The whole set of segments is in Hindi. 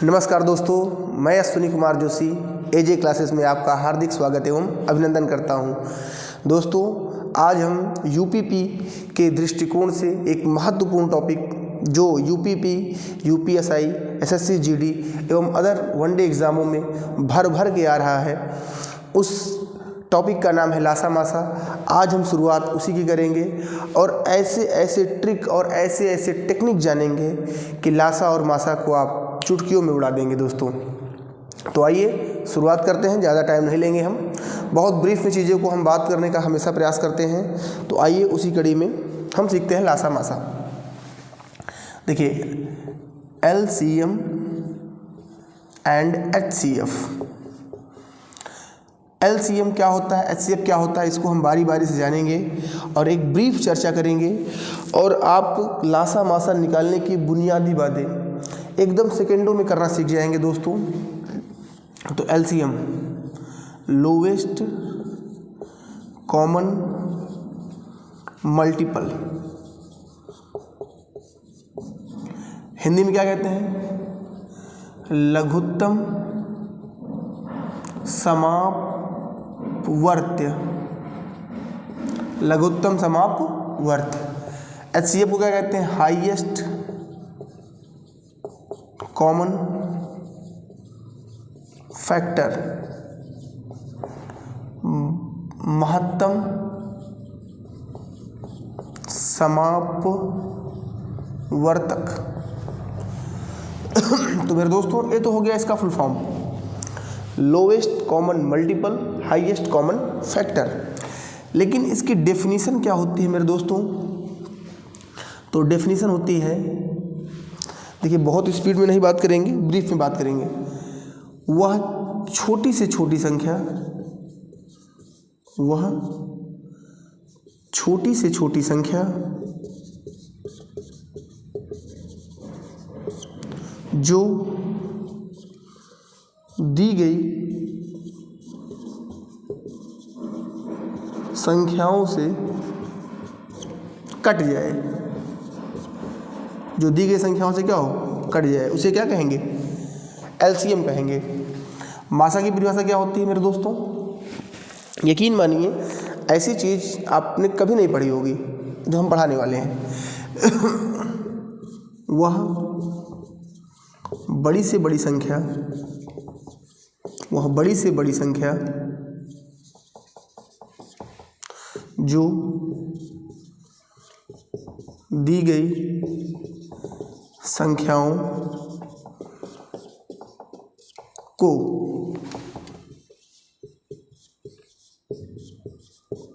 नमस्कार दोस्तों, मैं अश्विनी कुमार जोशी एजे क्लासेस में आपका हार्दिक स्वागत एवं अभिनंदन करता हूं। दोस्तों, आज हम यूपीपी के दृष्टिकोण से एक महत्वपूर्ण टॉपिक जो यूपीपी, यूपीएसआई, एसएससी जीडी एवं अदर वनडे एग्ज़ामों में भर के आ रहा है, उस टॉपिक का नाम है लासा मासा। आज हम शुरुआत उसी की करेंगे और ऐसे ऐसे ट्रिक और ऐसे ऐसे टेक्निक जानेंगे कि लासा और मासा को आप चुटकियों में उड़ा देंगे दोस्तों। तो आइए शुरुआत करते हैं, ज़्यादा टाइम नहीं लेंगे हम। बहुत ब्रीफ में चीज़ों को हम बात करने का हमेशा प्रयास करते हैं। तो आइए उसी कड़ी में हम सीखते हैं लासा मासा। देखिए, LCM एंड HCF। LCM क्या होता है, HCF क्या होता है, इसको हम बारी बारी से जानेंगे और एक ब्रीफ चर्चा करेंगे और आप लासा मासा निकालने की बुनियादी बातें एकदम सेकेंडों में करना सीख जाएंगे दोस्तों। तो LCM lowest common multiple, Hindi में क्या कहते हैं, लघुत्तम समापवर्त्य, लघुत्तम समापवर्त्य। HCF को क्या कहते हैं, हाईएस्ट कॉमन फैक्टर, महत्तम समापवर्तक। तो मेरे दोस्तों, ये तो हो गया इसका full form, lowest common multiple, highest common factor. लेकिन इसकी डेफिनीशन क्या होती है मेरे दोस्तों? तो डेफिनीशन होती है, देखिए बहुत स्पीड में नहीं बात करेंगे, ब्रीफ में बात करेंगे। वह छोटी से छोटी संख्या, वह छोटी से छोटी संख्या जो दी गई संख्याओं से कट जाए, जो दी गई संख्याओं से क्या हो, कट जाए, उसे क्या कहेंगे, LCM कहेंगे। मासा की परिभाषा क्या होती है मेरे दोस्तों? यकीन मानिए ऐसी चीज़ आपने कभी नहीं पढ़ी होगी जो हम पढ़ाने वाले हैं। वह बड़ी से बड़ी संख्या, वह बड़ी से बड़ी संख्या जो दी गई संख्याओं को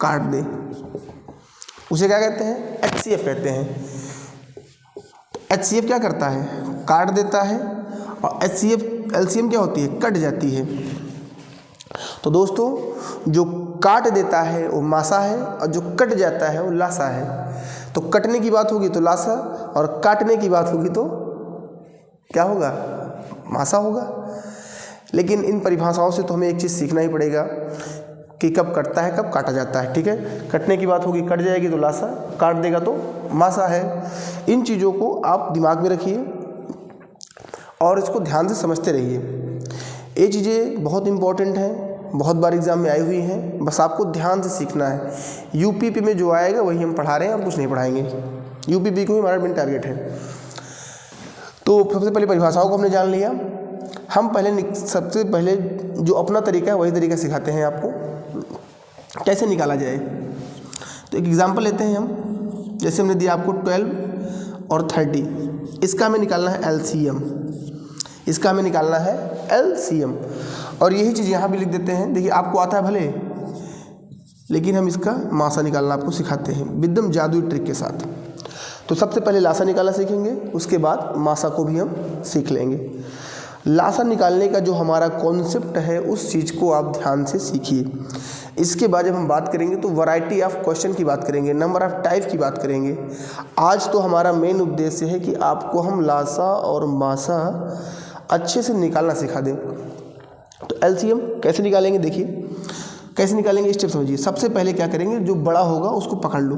काट दे, उसे क्या कहते हैं, HCF कहते हैं। HCF क्या करता है, काट देता है, और LCM क्या होती है, कट जाती है। तो दोस्तों, जो काट देता है वो मासा है और जो कट जाता है वो लासा है। तो कटने की बात होगी तो लासा और काटने की बात होगी तो क्या होगा, मासा होगा। लेकिन इन परिभाषाओं से तो हमें एक चीज़ सीखना ही पड़ेगा कि कब कटता है, कब काटा जाता है। ठीक है, कटने की बात होगी, कट जाएगी तो लासा, काट देगा तो मासा है। इन चीज़ों को आप दिमाग में रखिए और इसको ध्यान से समझते रहिए। ये चीज़ें बहुत इम्पोर्टेंट हैं, बहुत बार एग्जाम में आई हुई हैं, बस आपको ध्यान से सीखना है। यूपीपी में जो आएगा वही हम पढ़ा रहे हैं, हम कुछ नहीं पढ़ाएंगे। यूपीपी को ही हमारा मेन टारगेट है। तो सबसे पहले परिभाषाओं को हमने जान लिया। हम सबसे पहले जो अपना तरीका है वही तरीका सिखाते हैं आपको कैसे निकाला जाए। तो एक एग्जांपल लेते हैं हम, जैसे हमने दिया आपको 12 और 30, इसका हमें निकालना है LCM, इसका हमें निकालना है LCM। और यही चीज़ यहाँ भी लिख देते हैं। देखिए, आपको आता है भले, लेकिन हम इसका मासा निकालना आपको सिखाते हैं एकदम जादुई ट्रिक के साथ। तो सबसे पहले लासा निकालना सीखेंगे, उसके बाद मासा को भी हम सीख लेंगे। लासा निकालने का जो हमारा कॉन्सेप्ट है उस चीज़ को आप ध्यान से सीखिए। इसके बाद जब हम बात करेंगे तो वैरायटी ऑफ क्वेश्चन की बात करेंगे, नंबर ऑफ टाइप की बात करेंगे। आज तो हमारा मेन उद्देश्य है कि आपको हम लासा और मासा अच्छे से निकालना सिखा दें। तो LCM कैसे निकालेंगे, देखिए कैसे निकालेंगे, स्टेप समझिए। सबसे पहले क्या करेंगे, जो बड़ा होगा उसको पकड़ लो,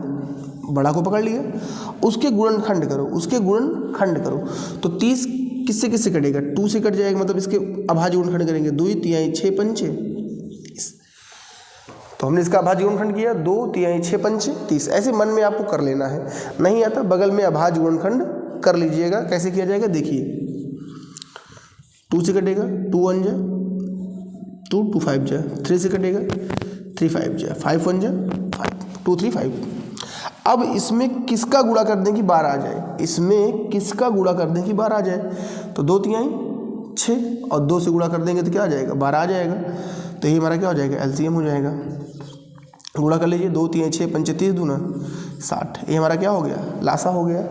बड़ा को पकड़ लिया, उसके गुणनखंड करो, उसके गुणनखंड करो। तो 30 किससे किससे कटेगा, 2 से कट जाएगा, मतलब इसके अभाज्य गुणनखंड करेंगे, 2 तिहाई 6 पंचे 30। तो हमने इसका अभाज्य गुणनखंड किया, 2 तिहाई 6 पंचे 30। ऐसे मन में आपको कर लेना है, नहीं आता बगल में अभाज्य गुणनखंड कर लीजिएगा। कैसे किया जाएगा देखिए, 2 से कटेगा 2 1 जा 2, 2 5 जा, 3 से कटेगा 3 5 जा, 5 1 जा 5, 2 3 5। अब इसमें किसका गुणा कर दें कि 12 आ जाए, इसमें किसका गुणा कर दें कि 12 आ जाए, तो 2 तिहाई 6 और 2 से गुणा कर देंगे तो क्या आ जाएगा, 12 आ जाएगा। तो ये हमारा क्या हो जाएगा, एलसीएम हो जाएगा। गुणा कर लीजिए, 2 तिहाई 6 पंचे 30 दूना 60। ये हमारा क्या हो गया, लासा हो गया।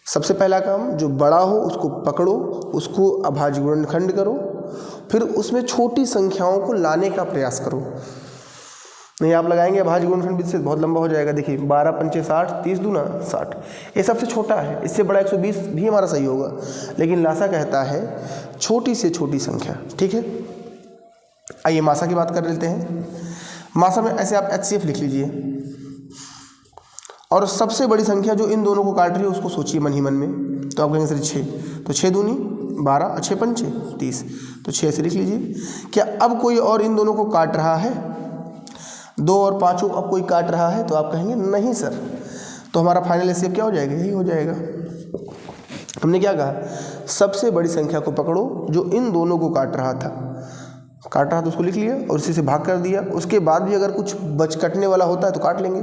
सबसे पहला काम, जो बड़ा हो उसको पकड़ो, उसको अभाज्य गुणनखंड करो, फिर उसमें छोटी संख्याओं को लाने का प्रयास करो। नहीं आप लगाएंगे अभाज्य गुणनखंड से बहुत लंबा हो जाएगा। देखिए 12 पंचे 60, 30 दूना 60, ये सबसे छोटा है, इससे बड़ा 120 भी हमारा सही होगा, लेकिन लासा कहता है छोटी से छोटी संख्या। ठीक है, आइए मासा की बात कर लेते हैं। मासा में ऐसे आप HCF लिख लीजिए और सबसे बड़ी संख्या जो इन दोनों को काट रही है उसको सोचिए मन ही मन में। तो आप कहेंगे सर 6, तो 6 दूनी 12 और 6 पंचे 30, तो 6 से लिख लीजिए। क्या अब कोई और इन दोनों को काट रहा है, 2 और 5 अब कोई काट रहा है, तो आप कहेंगे नहीं सर। तो हमारा फाइनल HCF क्या हो जाएगा, यही हो जाएगा। हमने क्या कहा, सबसे बड़ी संख्या को पकड़ो जो इन दोनों को काट रहा था तो उसको लिख लिया और इसी से भाग कर दिया। उसके बाद भी अगर कुछ बच कटने वाला होता है तो काट लेंगे।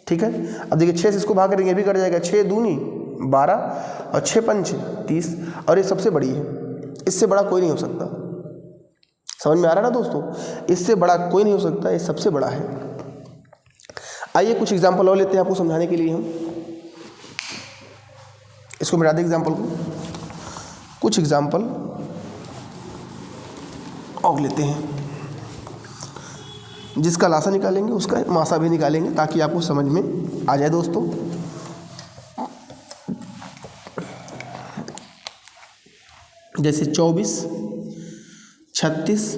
ठीक है, अब देखिए 6 से इसको भाग करेंगे, भी कट जाएगा, 6 दूनी 12 और 6 पंचे 30, और ये सबसे बड़ी है, इससे बड़ा कोई नहीं हो सकता। समझ में आ रहा है ना दोस्तों, इससे बड़ा कोई नहीं हो सकता, ये सबसे बड़ा है। आइए कुछ एग्जाम्पल और लेते हैं आपको समझाने के लिए। हम इसको मिटा दें एग्जाम्पल को, कुछ एग्जाम्पल और लेते हैं, जिसका लासा निकालेंगे उसका मासा भी निकालेंगे ताकि आपको समझ में आ जाए दोस्तों। जैसे 24, 36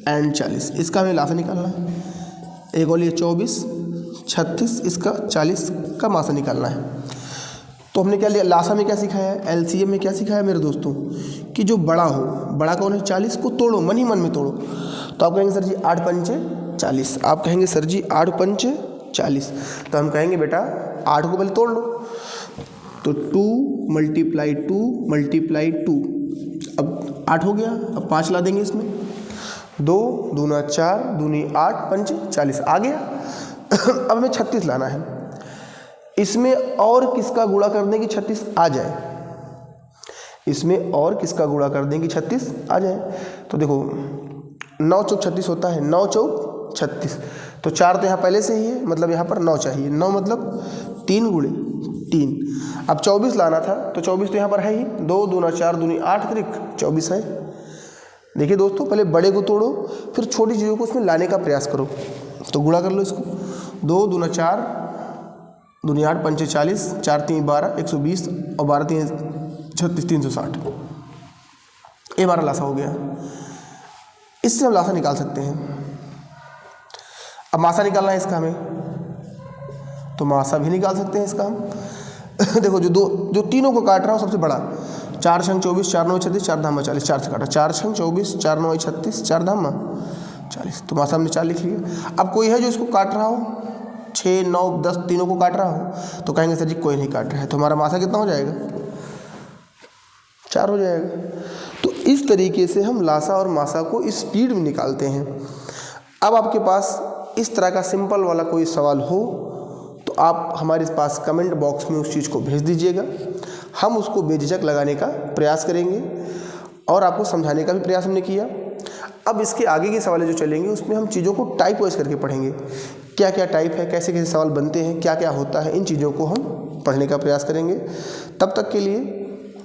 एंड 40, इसका हमें लासा निकालना है। एक और ये 24, 36, इसका 40 का मासा निकालना है। तो हमने क्या लिया, लासा में क्या सिखाया है, एलसीएम में क्या सिखाया है मेरे दोस्तों, कि जो बड़ा हो, बड़ा कौन है 40, को तोड़ो, मन ही मन में तोड़ो। तो आप कहेंगे सर जी 8 पंचे 40, आप कहेंगे सर जी 8 पंचे 40, तो हम कहेंगे बेटा 8 को पहले तोड़ लो। तो 2 × 2 × 2, अब 8 हो गया। अब 5 ला देंगे इसमें, 2 दूना 4 दूनी 8 पंचे 40 आ गया। अब हमें 36 लाना है, इसमें और किसका गुणा कर दें कि 36 आ जाए, इसमें और किसका गुणा कर दें कि 36 आ जाए। तो देखो 9 चौक 36 होता है, 9 चौक 36, तो 4 तो यहाँ पहले से ही है, मतलब यहाँ पर 9 चाहिए, 9 मतलब 3 × 3। अब 24 लाना था, तो 24 तो यहाँ पर है ही, 2 दूना 4 दूनी 8 त्रिक 24 है। देखिए दोस्तों, पहले बड़े को तोड़ो, फिर छोटी चीज़ों को उसमें लाने का प्रयास करो। तो गुणा कर लो इसको, 2 दूना 4 दूनी 8 पंचे 40, 4 3 12 120 और 12 3 36 360, ये हमारा लासा हो गया। इससे हम लासा निकाल सकते हैं। अब मासा निकालना है इसका हमें, तो मासा भी निकाल सकते हैं इसका हम। देखो जो तीनों को काट रहा हूँ सबसे बड़ा, 4 छंग 24 4 9 36 4 धामा 40, 4 से काटा, 4 छंग 24 4 9 36 4 धामा 40, तो मासा हमने 4 लिख लिया। अब कोई है जो इसको काट रहा हो, 6 9 10 तीनों को काट रहा हो, तो कहेंगे सर जी कोई नहीं काट रहा है, तो हमारा मासा कितना हो जाएगा, 4 हो जाएगा। तो इस तरीके से हम लासा और मासा को स्पीड में निकालते हैं। अब आपके पास इस तरह का सिंपल वाला कोई सवाल हो तो आप हमारे पास कमेंट बॉक्स में उस चीज़ को भेज दीजिएगा, हम उसको बेझिझक लगाने का प्रयास करेंगे और आपको समझाने का भी प्रयास हमने किया। अब इसके आगे के सवाल जो चलेंगे उसमें हम चीज़ों को टाइप वाइज करके पढ़ेंगे, क्या क्या टाइप है, कैसे कैसे सवाल बनते हैं, क्या क्या होता है, इन चीज़ों को हम पढ़ने का प्रयास करेंगे। तब तक के लिए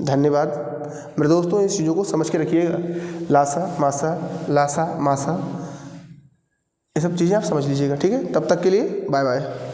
धन्यवाद मेरे दोस्तों। इस चीज़ों को समझ के रखिएगा, लासा मासा, ये सब चीज़ें आप समझ लीजिएगा। ठीक है, तब तक के लिए बाय बाय।